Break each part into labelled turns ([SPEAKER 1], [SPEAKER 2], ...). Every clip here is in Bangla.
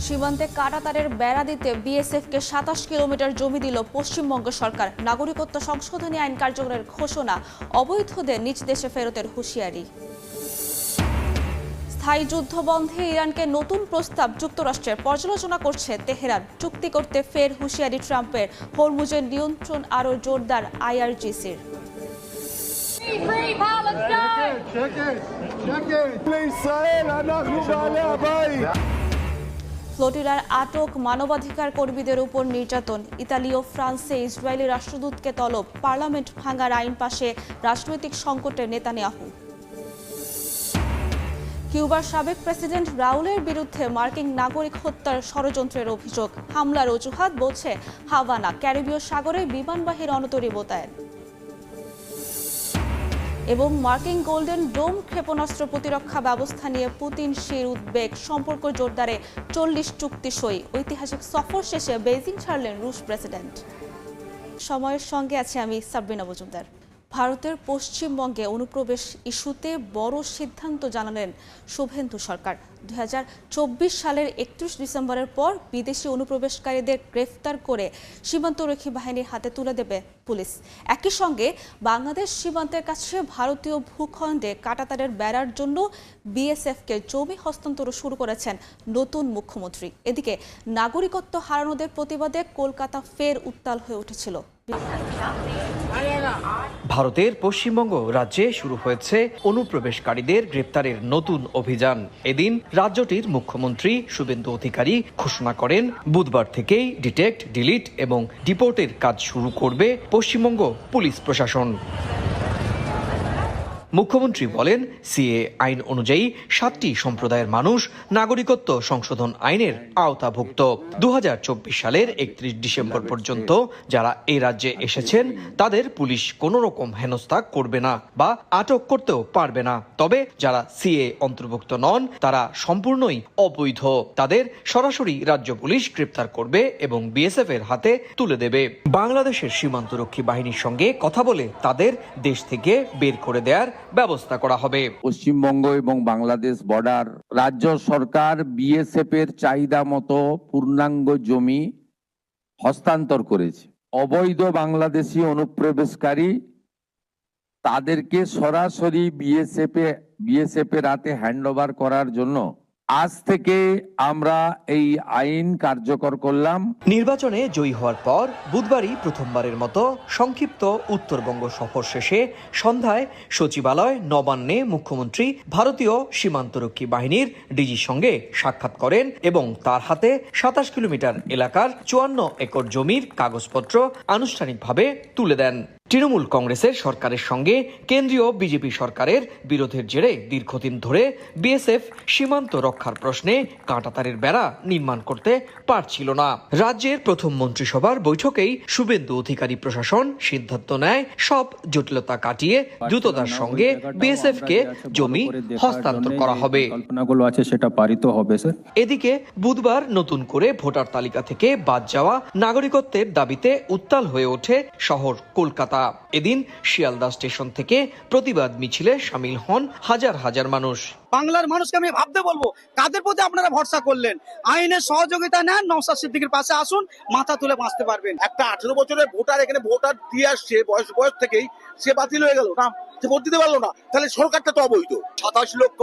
[SPEAKER 1] সীমান্তে কাঁটাতারের বেড়া দিতে বিএসএফকে ২৭ কিলোমিটার জমি দিল পশ্চিমবঙ্গ সরকার। নাগরিকত্ব সংশোধনী আইন কার্যকরের ঘোষণা, অবৈধদের নিজ দেশে ফেরতের হুঁশিয়ারি। স্থায়ী যুদ্ধ বন্ধে ইরানকে নতুন প্রস্তাব যুক্তরাষ্ট্রের, পর্যালোচনা করছে তেহরান। চুক্তি করতে ফের হুঁশিয়ারি ট্রাম্পের। হরমুজের নিয়ন্ত্রণ আরও জোরদার আইআরজিসির। ফ্লোরিডার আটক মানবাধিকার কর্মীদের উপর নির্যাতন। ইতালি ও ফ্রান্সে ইসরায়েলি রাষ্ট্রদূতকে তলব। পার্লামেন্ট ভাঙার আইন পাশে রাজনৈতিক সংকটে নেতানিয়াহু। কিউবার সাবেক প্রেসিডেন্ট রাউলের বিরুদ্ধে মার্কিন নাগরিক হত্যার ষড়যন্ত্রের অভিযোগ। হামলার অজুহাত বলছে হাভানা। ক্যারিবীয় সাগরে বিমানবাহী রণতরী মোতায়েন। এবং মার্কিন গোল্ডেন ডোম ক্ষেপণাস্ত্র প্রতিরক্ষা ব্যবস্থা নিয়ে পুতিন শির উদ্বেগ। সম্পর্ক জোরদারে 40 চুক্তি সই। ঐতিহাসিক সফর শেষে বেইজিং ছাড়লেন রুশ প্রেসিডেন্ট। সময়ের সঙ্গে আছে আমি সাবরিনা মজুমদার। ভারতের পশ্চিমবঙ্গে অনুপ্রবেশ ইস্যুতে বড় সিদ্ধান্ত জানালেন শুভেন্দু সরকার। 2024 সালের 31 ডিসেম্বরের পর বিদেশি অনুপ্রবেশকারীদের গ্রেফতার করে সীমান্তরক্ষী বাহিনীর হাতে তুলে দেবে পুলিশ। একই সঙ্গে বাংলাদেশ সীমান্তের কাছে ভারতীয় ভূখণ্ডে কাঁটাতারের বেড়ার জন্য বিএসএফকে জমি হস্তান্তর শুরু করেছেন নতুন মুখ্যমন্ত্রী। এদিকে নাগরিকত্ব হারানোদের প্রতিবাদে কলকাতা ফের উত্তাল হয়ে উঠেছিল।
[SPEAKER 2] ভারতের পশ্চিমবঙ্গ রাজ্যে শুরু হয়েছে অনুপ্রবেশকারীদের গ্রেপ্তারের নতুন অভিযান। এদিন রাজ্যটির মুখ্যমন্ত্রী শুভেন্দু অধিকারী ঘোষণা করেন, বুধবার থেকেই ডিটেক্ট, ডিলিট এবং ডিপোর্টের কাজ শুরু করবে পশ্চিমবঙ্গ পুলিশ প্রশাসন। মুখ্যমন্ত্রী বলেন, সিএ আইন অনুযায়ী 7টি সম্প্রদায়ের মানুষ নাগরিকত্ব সংশোধন আইনের আওতাভুক্ত। 2024 সালের 31 ডিসেম্বর পর্যন্ত যারা এই রাজ্যে এসেছেন তাদের পুলিশ কোনো রকম হেনস্থা করবে না বা আটক করতেও পারবে না। তবে যারা সিএ অন্তর্ভুক্ত নন তারা সম্পূর্ণই অবৈধ। তাদের সরাসরি রাজ্য পুলিশ গ্রেপ্তার করবে এবং বিএসএফ এর হাতে তুলে দেবে। বাংলাদেশের সীমান্তরক্ষী বাহিনীর সঙ্গে কথা বলে তাদের দেশ থেকে বের করে দেওয়ার ব্যবস্থা করা হবে।
[SPEAKER 3] পশ্চিমবঙ্গ এবং বাংলাদেশ বর্ডার রাজ্য সরকার বিএসএফ এর চাহিদা মতো পূর্ণাঙ্গ জমি হস্তান্তর করেছে। অবৈধ বাংলাদেশি অনুপ্রবেশকারী তাদেরকে সরাসরি বিএসএফ এর হাতে হ্যান্ডওভার করার জন্য আজ থেকে আমরা এই আইন কার্যকর করলাম।
[SPEAKER 2] নির্বাচনে জয়ী হওয়ার পর বুধবারই প্রথমবারের মতো সংক্ষিপ্ত উত্তরবঙ্গ সফর শেষে সন্ধ্যায় সচিবালয় নবান্নে মুখ্যমন্ত্রী ভারতীয় সীমান্তরক্ষী বাহিনীর ডিজির সঙ্গে সাক্ষাৎ করেন এবং তার হাতে 27 কিলোমিটার এলাকার 54 একর জমির কাগজপত্র আনুষ্ঠানিকভাবে তুলে দেন। তৃণমূল কংগ্রেসের সরকারের সঙ্গে কেন্দ্রীয় বিজেপি সরকারের বিরোধের জেরে দীর্ঘদিন ধরে বিএসএফ সীমান্ত রক্ষার প্রশ্নে কাঁটাতারের বেড়া নির্মাণ করতে পারছিল না। রাজ্যের প্রথম মন্ত্রিসভার বৈঠকেই শুভেন্দু অধিকারী প্রশাসন সিদ্ধান্ত নেয় সব জটিলতা কাটিয়ে দ্রুততার সঙ্গে বিএসএফ কে জমি হস্তান্তর করা হবে। এদিকে বুধবার নতুন করে ভোটার তালিকা থেকে বাদ যাওয়া নাগরিকত্বের দাবিতে উত্তাল হয়ে ওঠে শহর কলকাতা। এদিন শিয়ালদা স্টেশন থেকে প্রতিবাদ মিছিলে শামিল হন হাজার হাজার মানুষ।
[SPEAKER 4] বাংলার মানুষকে আমি ভাবতে বলবো, কাদের প্রতি আপনারা ভরসা করলেন? আইনের সহযোগিতা নেন, নওশাদ সিদ্দিকীর পাশে আসুন, মাথা তুলে বাঁচতে পারবেন।
[SPEAKER 5] একটা 18 বছরের ভোটার এখানে ভোটার দিয়ে আসছে, বয়স থেকেই সে বাতিল হয়ে গেল না, সে ভোট দিতে পারলো না, তাহলে সরকারটা তো অবৈধ। 27 লক্ষ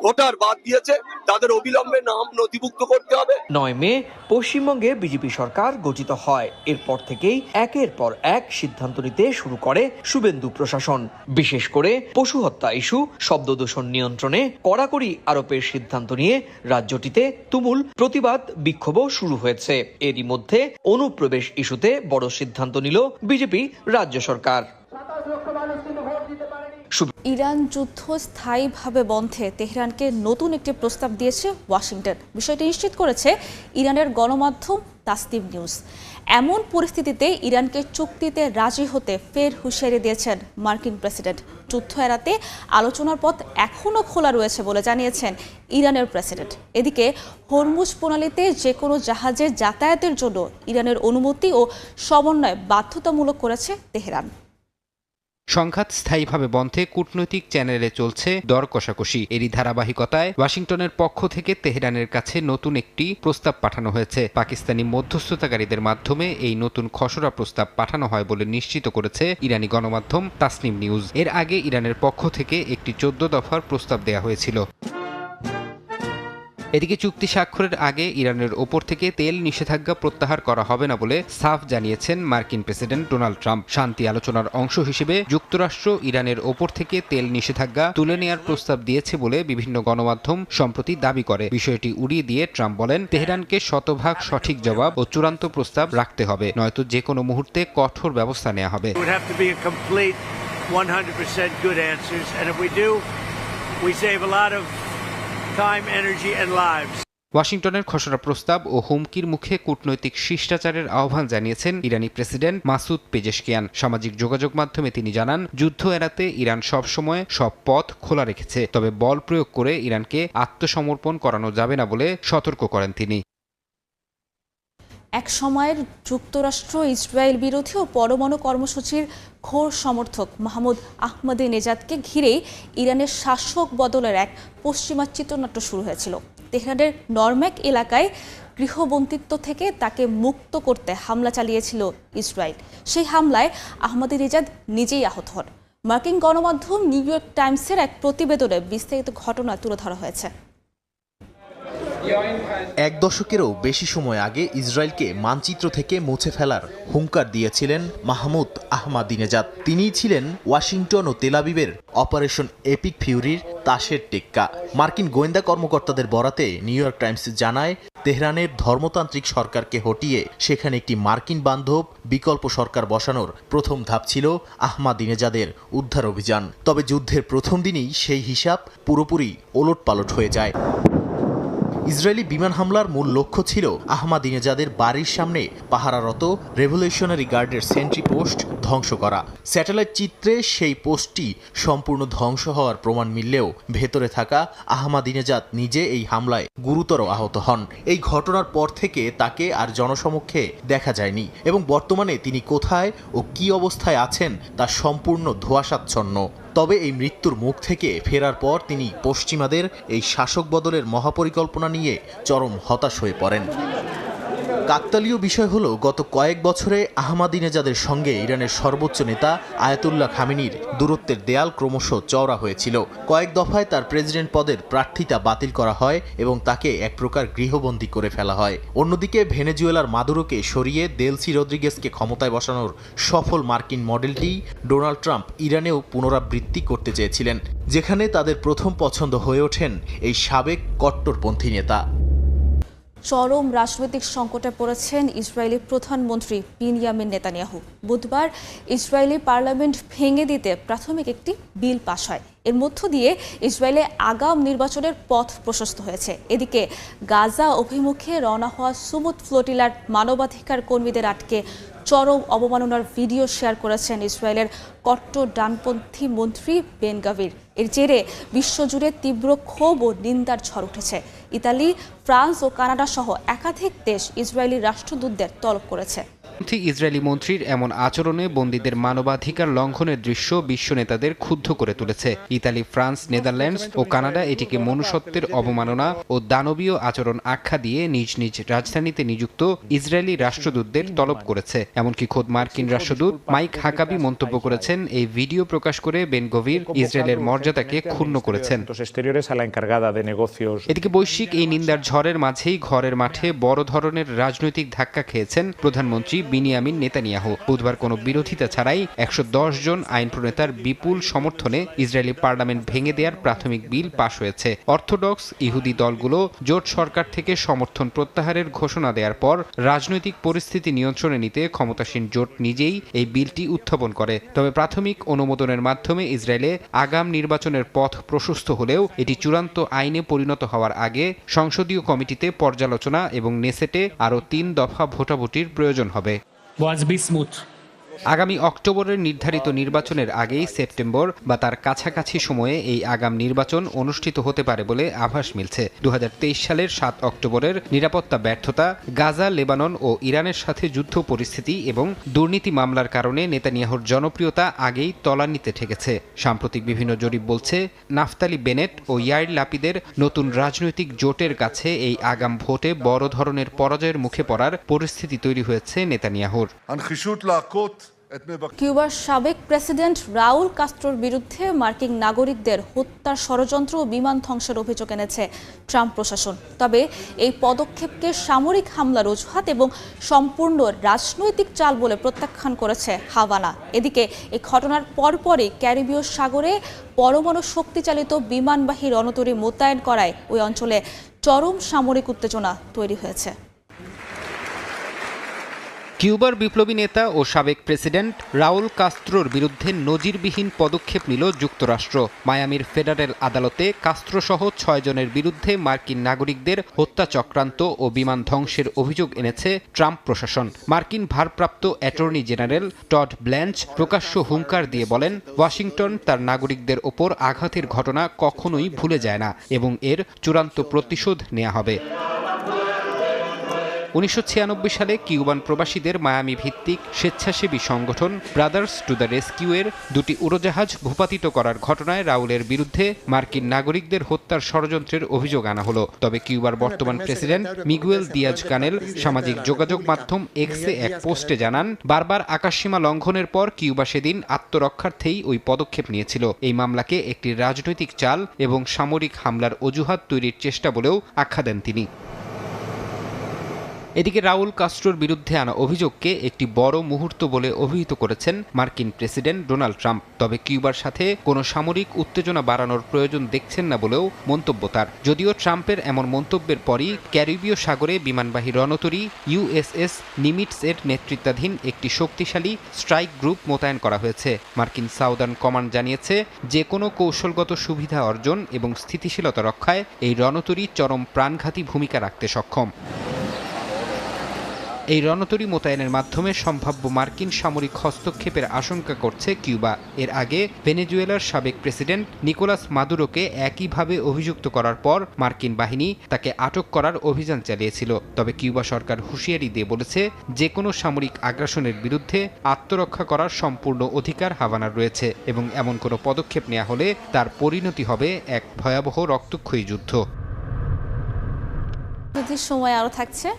[SPEAKER 5] ভোটার বাদ দিয়েছে, তাদের অবিলম্বে নাম নথিভুক্ত করতে হবে।
[SPEAKER 2] 9 মে পশ্চিমবঙ্গে বিজেপি সরকার গঠিত হয়। এরপর থেকেই একের পর এক সিদ্ধান্ত নিতে শুরু করে শুভেন্দু প্রশাসন। বিশেষ করে পশু হত্যা ইস্যু, শব্দ দূষণ নিয়ন্ত্রণে কড়াকড়ি আরোপের সিদ্ধান্ত নিয়ে রাজ্যটিতে তুমুল প্রতিবাদ বিক্ষোভও শুরু হয়েছে। এরই মধ্যে অনুপ্রবেশ ইস্যুতে বড় সিদ্ধান্ত নিল বিজেপি রাজ্য সরকার।
[SPEAKER 1] ইরান যুদ্ধ স্থায়ীভাবে বন্ধে তেহরানকে নতুন একটি প্রস্তাব দিয়েছে ওয়াশিংটন। বিষয়টি নিশ্চিত করেছে ইরানের গণমাধ্যম তাসনিম নিউজ। এমন পরিস্থিতিতে ইরানকে চুক্তিতে রাজি হতে ফের হুঁশিয়ারি দিয়েছেন মার্কিন প্রেসিডেন্ট। যুদ্ধ এড়াতে আলোচনার পথ এখনও খোলা রয়েছে বলে জানিয়েছেন ইরানের প্রেসিডেন্ট। এদিকে হরমুজ প্রণালীতে যে কোনো জাহাজের যাতায়াতের জন্য ইরানের অনুমতি ও সমন্বয় বাধ্যতামূলক করেছে তেহরান।
[SPEAKER 6] সংঘাত স্থায়ীভাবে বন্ধে কূটনৈতিক চ্যানেলে চলছে দর কষাকষি। এরই ধারাবাহিকতায় ওয়াশিংটনের পক্ষ থেকে তেহরানের কাছে নতুন একটি প্রস্তাব পাঠানো হয়েছে। পাকিস্তানি মধ্যস্থতাকারীদের মাধ্যমে এই নতুন খসড়া প্রস্তাব পাঠানো হয় বলে নিশ্চিত করেছে ইরানি গণমাধ্যম তাসনিম নিউজ। এর আগে ইরানের পক্ষ থেকে একটি 14 দফার প্রস্তাব দেয়া হয়েছিল। এদিকে চুক্তি স্বাক্ষরের আগে ইরানের ওপর থেকে তেল নিষেধাজ্ঞা প্রত্যাহার করা হবে না বলে সাফ জানিয়েছেন মার্কিন প্রেসিডেন্ট ডোনাল্ড ট্রাম্প। শান্তি আলোচনার অংশ হিসেবে যুক্তরাষ্ট্র ইরানের ওপর থেকে তেল নিষেধাজ্ঞা তুলে নেওয়ার প্রস্তাব দিয়েছে বলে বিভিন্ন গণমাধ্যম সম্প্রতি দাবি করে। বিষয়টি উড়িয়ে দিয়ে ট্রাম্প বলেন, তেহরানকে শতভাগ সঠিক জবাব ও চূড়ান্ত প্রস্তাব রাখতে হবে, নয়তো যে কোনো মুহূর্তে কঠোর ব্যবস্থা নেওয়া হবে।
[SPEAKER 7] 100% good answers, and if we do, we save a lot of time, energy and lives.
[SPEAKER 6] ওয়াশিংটনের খসড়া প্রস্তাব ও হুমকির মুখে কূটনৈতিক শিষ্টাচারের আহ্বান জানিয়েছেন ইরানি প্রেসিডেন্ট মাসুদ পেজেশকিয়ান। সামাজিক যোগাযোগ মাধ্যমে তিনি জানান, যুদ্ধ এড়াতে ইরান সবসময় সব পথ খোলা রেখেছে, তবে বল প্রয়োগ করে ইরানকে আত্মসমর্পণ করানো যাবে না বলে সতর্ক করেন তিনি।
[SPEAKER 1] এক সময়ের যুক্তরাষ্ট্র ইসরায়েল বিরোধী ও পরমাণু কর্মসূচির ঘোর সমর্থক মাহমুদ আহমাদিনেজাদকে ঘিরেই ইরানের শাসক বদলের এক পশ্চিমা চিত্রনাট্য শুরু হয়েছিল। তেহরানের নরম্যাক এলাকায় গৃহবন্দিত্ব থেকে তাকে মুক্ত করতে হামলা চালিয়েছিল ইসরায়েল। সেই হামলায় আহমাদিনেজাদ নিজেই আহত হন। মার্কিন গণমাধ্যম নিউ ইয়র্ক টাইমসের এক প্রতিবেদনে বিস্তারিত ঘটনা তুলে ধরা হয়েছে।
[SPEAKER 8] এক দশকেরও বেশি সময় আগে ইসরায়েলকে মানচিত্র থেকে মুছে ফেলার হুঙ্কার দিয়েছিলেন মাহমুদ আহমাদিনেজাদ। তিনিই ছিলেন ওয়াশিংটন ও তেল আবিবের অপারেশন এপিক ফিউরির তাসের টেক্কা। মার্কিন গোয়েন্দা কর্মকর্তাদের বরাতে নিউ ইয়র্ক টাইমস জানায়, তেহরানের ধর্মতান্ত্রিক সরকারকে হটিয়ে সেখানে একটি মার্কিন বান্ধব বিকল্প সরকার বসানোর প্রথম ধাপ ছিল আহমাদিনেজাদের উদ্ধার অভিযান। তবে যুদ্ধের প্রথম দিনেই সেই হিসাব পুরোপুরি ওলটপালট হয়ে যায়। ইসরায়েলি বিমান হামলার মূল লক্ষ্য ছিল আহমাদিনেজাদের বাড়ির সামনে পাহারারত রেভলিউশনারি গার্ডের সেন্ট্রি পোস্ট ধ্বংস করা। স্যাটেলাইট চিত্রে সেই পোস্টটি সম্পূর্ণ ধ্বংস হওয়ার প্রমাণ মিললেও ভেতরে থাকা আহমাদিনেজাদ নিজে এই হামলায় গুরুতর আহত হন। এই ঘটনার পর থেকে তাকে আর জনসমক্ষে দেখা যায়নি এবং বর্তমানে তিনি কোথায় ও কী অবস্থায় আছেন তা সম্পূর্ণ ধোঁয়াশাচ্ছন্ন। তবে এই মৃত্যুর মুখ থেকে ফেরার পর তিনি পশ্চিমাদের এই শাসক বদলের মহাপরিকল্পনা নিয়ে চরম হতাশ হয়ে পড়েন। কাকতালীয় বিষয় হলো, গত কয়েক বছরে আহমাদিনেজাদের সঙ্গে ইরানের সর্বোচ্চ নেতা আয়াতুল্লাহ খামেনির দূরত্বের দেয়াল ক্রমশ চওড়া হয়েছিল। কয়েক দফায় তার প্রেসিডেন্ট পদের প্রার্থিতা বাতিল করা হয় এবং তাকে এক প্রকার গৃহবন্দী করে ফেলা হয়। অন্যদিকে ভেনেজুয়েলার মাদুরোকে সরিয়ে দেলসি রদ্রিগেজকে ক্ষমতায় বসানোর সফল মার্কিন মডেলটি ডোনাল্ড ট্রাম্প ইরানেও পুনরাবৃত্তি করতে চেয়েছিলেন, যেখানে তাদের প্রথম পছন্দ হয়ে ওঠেন এই সাবেক কট্টরপন্থী নেতা।
[SPEAKER 1] চরম রাজনৈতিক সংকটে পড়েছেন ইসরায়েলি প্রধানমন্ত্রী বিনিয়ামিন নেতানিয়াহু। বুধবার ইসরায়েলি পার্লামেন্ট ভেঙে দিতে প্রাথমিক একটি বিল পাস হয়। এর মধ্য দিয়ে ইসরায়েলে আগাম নির্বাচনের পথ প্রশস্ত হয়েছে। এদিকে গাজা অভিমুখে রওনা হওয়া সুমুদ ফ্লোটিলার মানবাধিকার কর্মীদের আটকে চরম অবমাননার ভিডিও শেয়ার করেছেন ইসরায়েলের কট্টর ডানপন্থী মন্ত্রী বেন গাভির। এর জেরে বিশ্বজুড়ে তীব্র ক্ষোভ ও নিন্দার ঝড় উঠেছে। ইতালি, ফ্রান্স ও কানাডা সহ একাধিক দেশ ইসরায়েলি রাষ্ট্রদূতদের তলব করেছে।
[SPEAKER 6] ইসরায়েলি মন্ত্রীর এমন আচরণে বন্দীদের মানবাধিকার লঙ্ঘনের দৃশ্য বিশ্ব নেতাদের ক্ষুব্ধ করে তুলেছে। ইতালি, ফ্রান্স, নেদারল্যান্ডস ও কানাডা এটিকে মনুষ্যত্বের অবমাননা ও দানবীয় আচরণ আখ্যা দিয়ে নিজ নিজ রাজধানীতে নিযুক্ত ইসরায়েলি রাষ্ট্রদূতদের তলব করেছে। এমনকি খোদ মার্কিন রাষ্ট্রদূত মাইক হাকাবি মন্তব্য করেছেন, এই ভিডিও প্রকাশ করে বেন গভির ইসরায়েলের মর্যাদাকে ক্ষুণ্ণ করেছেন। এদিকে বৈশ্বিক এই নিন্দার ঝড়ের মাঝেই ঘরের মাঠে বড় ধরনের রাজনৈতিক ধাক্কা খেয়েছেন প্রধানমন্ত্রী বিনিয়ামিন নেতানিয়াহু। বুধবার কোনো বিরোধিতা ছাড়াই 110 জন আইন প্রণেতার বিপুল সমর্থনে ইসরায়েলি পার্লামেন্ট ভেঙে দেওয়ার প্রাথমিক বিল পাশ হয়েছে। অর্থোডক্স ইহুদি দলগুলো জোট সরকার থেকে সমর্থন প্রত্যাহারের ঘোষণা দেওয়ার পর রাজনৈতিক পরিস্থিতি নিয়ন্ত্রণে নিতে ক্ষমতাসীন জোট নিজেই এই বিলটি উত্থাপন করে। তবে প্রাথমিক অনুমোদনের মাধ্যমে ইসরায়েলে আগাম নির্বাচনের পথ প্রশস্ত হলেও এটি চূড়ান্ত আইনে পরিণত হওয়ার আগে সংসদীয় কমিটিতে পর্যালোচনা এবং নেসেটে আরও 3 দফা ভোটাভুটির প্রয়োজন হবে।
[SPEAKER 9] Was be smooth.
[SPEAKER 6] আগামী অক্টোবরের নির্ধারিত নির্বাচনের আগেই সেপ্টেম্বর বা তার কাছাকাছি সময়ে এই আগাম নির্বাচন অনুষ্ঠিত হতে পারে বলে আভাস মিলছে। 2023 সালের 7 অক্টোবরের নিরাপত্তা ব্যর্থতা, গাজা, লেবানন ও ইরানের সাথে যুদ্ধ পরিস্থিতি এবং দুর্নীতি মামলার কারণে নেতানিয়াহুর জনপ্রিয়তা আগেই তলানিতে ঠেকেছে। সাম্প্রতিক বিভিন্ন জরিপ বলছে, নাফতালি বেনেট ও ইয়াইর লাপিদের নতুন রাজনৈতিক জোটের কাছে এই আগাম ভোটে বড় ধরনের পরাজয়ের মুখে পড়ার পরিস্থিতি তৈরি হয়েছে নেতানিয়াহুর।
[SPEAKER 1] কিউবার সাবেক প্রেসিডেন্ট রাউল কাস্ট্রোর বিরুদ্ধে মার্কিন নাগরিকদের হত্যার ষড়যন্ত্র ও বিমান ধ্বংসের অভিযোগ এনেছে ট্রাম্প প্রশাসন। তবে এই পদক্ষেপকে সামরিক হামলার অজুহাত এবং সম্পূর্ণ রাজনৈতিক চাল বলে প্রত্যাখ্যান করেছে হাভানা। এদিকে এই ঘটনার পরপরই ক্যারিবীয় সাগরে পরমাণু শক্তিচালিত বিমানবাহী রণতরী মোতায়েন করায় ওই অঞ্চলে চরম সামরিক উত্তেজনা তৈরি হয়েছে।
[SPEAKER 6] কিউবার বিপ্লবী নেতা ও সাবেক প্রেসিডেন্ট রাউল কাস্ত্রোর বিরুদ্ধে নজিরবিহীন পদক্ষেপ নিল যুক্তরাষ্ট্র। মায়ামির ফেডারেল আদালতে কাস্ত্রোসহ 6 জনের বিরুদ্ধে মার্কিন নাগরিকদের হত্যা চক্রান্ত ও বিমান ধ্বংসের অভিযোগ এনেছে ট্রাম্প প্রশাসন। মার্কিন ভারপ্রাপ্ত অ্যাটর্নি জেনারেল টড ব্ল্যাঞ্চ প্রকাশ্য হুঙ্কার দিয়ে বলেন, ওয়াশিংটন তার নাগরিকদের ওপর আঘাতের ঘটনা কখনোই ভুলে যায় না এবং এর চূড়ান্ত প্রতিশোধ নেওয়া হবে। 1996 সালে কিউবান প্রবাসীদের মায়ামি ভিত্তিক স্বেচ্ছাসেবী সংগঠন ব্রাদার্স টু দ্য রেস্কিউয়ের 2টি উড়োজাহাজ ভূপাতিত করার ঘটনায় রাউলের বিরুদ্ধে মার্কিন নাগরিকদের হত্যার ষড়যন্ত্রের অভিযোগ আনা হলো। তবে কিউবার বর্তমান প্রেসিডেন্ট মিগুয়েল দিয়াজ কানেল সামাজিক যোগাযোগ মাধ্যম এক্সে এক পোস্টে জানান, বারবার আকাশসীমা লঙ্ঘনের পর কিউবা সেদিন আত্মরক্ষার্থেই ওই পদক্ষেপ নিয়েছিল। এই মামলাকে একটি রাজনৈতিক চাল এবং সামরিক হামলার অজুহাত তৈরির চেষ্টা বলেও আখ্যা দেন তিনি। এদিকে রাউল কাস্ট্রোর বিরুদ্ধে আনা অভিযোগকে একটি বড় মুহূর্ত বলে অভিহিত করেছেন মার্কিন প্রেসিডেন্ট ডোনাল্ড ট্রাম্প। তবে কিউবার সাথে কোনো সামরিক উত্তেজনা বাড়ানোর প্রয়োজন দেখছেন না বলেও মন্তব্য তার। যদিও ট্রাম্পের এমন মন্তব্যের পরই ক্যারিবীয় সাগরে বিমানবাহী রণতরী ইউএসএস নিমিটস এর নেতৃত্বাধীন একটি শক্তিশালী স্ট্রাইক গ্রুপ মোতায়েন করা হয়েছে। মার্কিন সাউদার্ন কমান্ড জানিয়েছে, যে কোনো কৌশলগত সুবিধা অর্জন এবং স্থিতিশীলতা রক্ষায় এই রণতরী চরম প্রাণঘাতী ভূমিকা রাখতে সক্ষম। এই রণতরী মোতায়েনের মাধ্যমে সম্ভাব্য মার্কিন সামরিক হস্তক্ষেপের আশঙ্কা করছে কিউবা। এর আগে ভেনেজুয়েলার সাবেক প্রেসিডেন্ট নিকোলাস মাদুরোকে একইভাবে অভিযুক্ত করার পর মার্কিন বাহিনী তাকে আটক করার অভিযান চালিয়েছিল। তবে কিউবা সরকার হুঁশিয়ারি দিয়ে বলেছে, যে কোনো সামরিক আগ্রাসনের বিরুদ্ধে আত্মরক্ষা করার সম্পূর্ণ অধিকার হাভানার রয়েছে এবং এমন কোনো পদক্ষেপ নেওয়া হলে তার পরিণতি হবে এক ভয়াবহ রক্তক্ষয়ী যুদ্ধ।
[SPEAKER 1] সময় আরো থাকছে।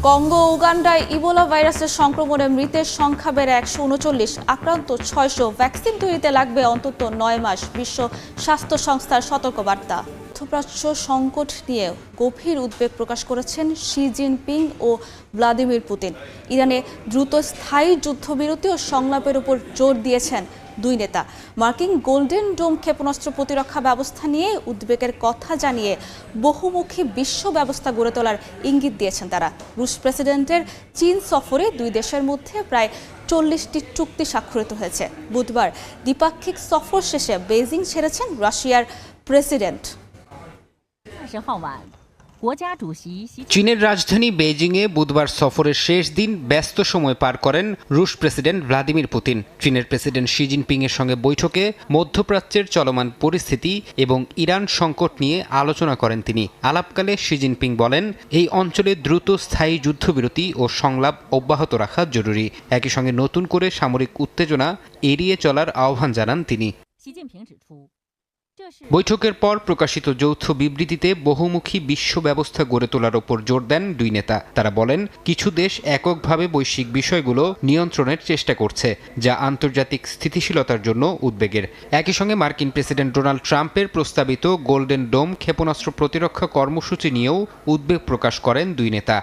[SPEAKER 1] কঙ্গো উগান্ডায় ইবোলা ভাইরাসের সংক্রমণে মৃতের সংখ্যা বেড়ে 139, আক্রান্ত 600। ভ্যাকসিন তৈরিতে লাগবে অন্তত 9 মাস। বিশ্ব স্বাস্থ্য সংস্থার সতর্কবার্তা। মধ্যপ্রাচ্য সংকট নিয়ে গভীর উদ্বেগ প্রকাশ করেছেন শি জিনপিং ও ভ্লাদিমির পুতিন। ইরানে দ্রুত স্থায়ী যুদ্ধবিরতি ও সংলাপের উপর জোর দিয়েছেন দুই নেতা। মার্কিন গোল্ডেন ডোম ক্ষেপণাস্ত্র প্রতিরক্ষা ব্যবস্থা নিয়ে উদ্বেগের কথা জানিয়ে বহুমুখী বিশ্ব ব্যবস্থা গড়ে তোলার ইঙ্গিত দিয়েছেন তারা। রুশ প্রেসিডেন্টের চীন সফরে দুই দেশের মধ্যে প্রায় 40টি চুক্তি স্বাক্ষরিত হয়েছে। বুধবার দ্বিপাক্ষিক সফর শেষে বেইজিং ছেড়েছেন রাশিয়ার প্রেসিডেন্ট।
[SPEAKER 6] চীনের রাজধানী বেইজিংয়ে বুধবার সফরের শেষ দিন ব্যস্ত সময় পার করেন রুশ প্রেসিডেন্ট ভ্লাদিমির পুতিন। চীনের প্রেসিডেন্ট শি জিনপিং এর সঙ্গে বৈঠকে মধ্যপ্রাচ্যের চলমান পরিস্থিতি এবং ইরান সংকট নিয়ে আলোচনা করেন তিনি। আলাপকালে শি জিনপিং বলেন, এই অঞ্চলে দ্রুত স্থায়ী যুদ্ধবিরতি ও সংলাপ অব্যাহত রাখা জরুরি। একই সঙ্গে নতুন করে সামরিক উত্তেজনা এড়িয়ে চলার আহ্বান জানান তিনি। বৈঠকের পর প্রকাশিত যৌথ বিবৃতিতে বহুমুখী বিশ্ব ব্যবস্থা গড়ে তোলার ওপর জোর দেন দুই নেতা। তারা বলেন, কিছু দেশ এককভাবে বৈশ্বিক বিষয়গুলো নিয়ন্ত্রণের চেষ্টা করছে, যা আন্তর্জাতিক স্থিতিশীলতার জন্য উদ্বেগের। একই সঙ্গে মার্কিন প্রেসিডেন্ট ডোনাল্ড ট্রাম্পের প্রস্তাবিত গোল্ডেন ডোম ক্ষেপণাস্ত্র প্রতিরক্ষা কর্মসূচি নিয়েও উদ্বেগ প্রকাশ করেন দুই নেতা।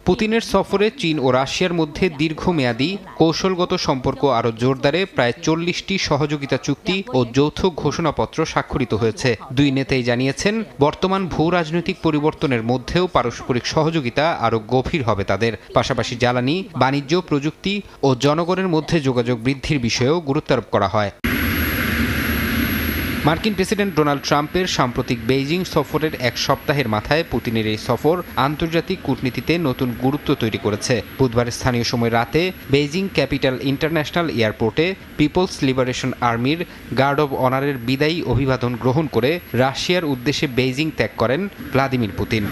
[SPEAKER 6] পুতিনের সফরে চীন ও রাশিয়ার মধ্যে দীর্ঘমেয়াদী কৌশলগত সম্পর্ক আরও জোরদারে প্রায় 40টি সহযোগিতা চুক্তি ও যৌথ ঘোষণাপত্র স্বাক্ষরিত হয়েছে। দুই নেতাই জানিয়েছেন, বর্তমান ভূ রাজনৈতিক পরিবর্তনের মধ্যেও পারস্পরিক সহযোগিতা আরও গভীর হবে তাদের। পাশাপাশি জ্বালানি, বাণিজ্য, প্রযুক্তি ও জনগণের মধ্যে যোগাযোগ বৃদ্ধির বিষয়েও গুরুত্বারোপ করা হয়। মার্কিন প্রেসিডেন্ট ডোনাল্ড ট্রাম্পের সাম্প্রতিক বেইজিং সফরের এক সপ্তাহের মাথায় পুতিনের এই সফর আন্তর্জাতিক কূটনীতিতে নতুন গুরুত্ব তৈরি করেছে। বুধবার স্থানীয় সময় রাতে বেইজিং ক্যাপিটাল ইন্টারন্যাশনাল এয়ারপোর্টে পিপলস লিবারেশন আর্মির গার্ড অব অনারের বিদায়ী অভিবাদন গ্রহণ করে রাশিয়ার উদ্দেশ্যে বেইজিং ত্যাগ করেন ভ্লাদিমির পুতিন।